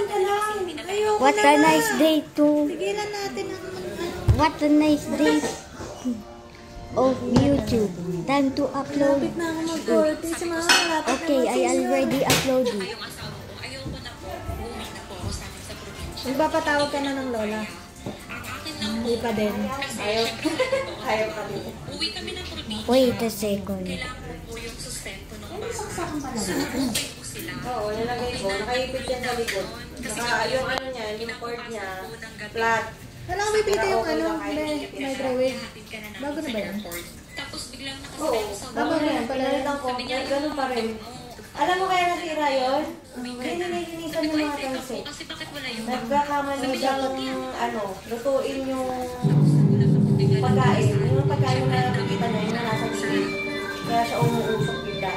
Gising ka lang. Ayoko What a nice day to... Tigilan natin ang... What a nice day of YouTube. Time to upload. Lapit na ako mag-40. Si mama, malapit Okay, I already uploaded. Magpapatawag ka na ng lola. Hindi pa din. Ayaw. Ayaw pa din. Wait a second. Oo, nalagay ko. Nakaipit yan sa likod. Yung ano niya, yung cord niya, flat. Wala kang pipita yung ano, microwave. Bago na ba yan? Oo, bago na yan. Palalitan ko, ganun pa rin. Alam mo kaya nasira yun? Hininisan yung mga tansi. Nagkakamali ng ano, lutuin yung pagkain. Yung pagkain na nakikita na yun na nasa gilid. Kaya siya umuusok bigla.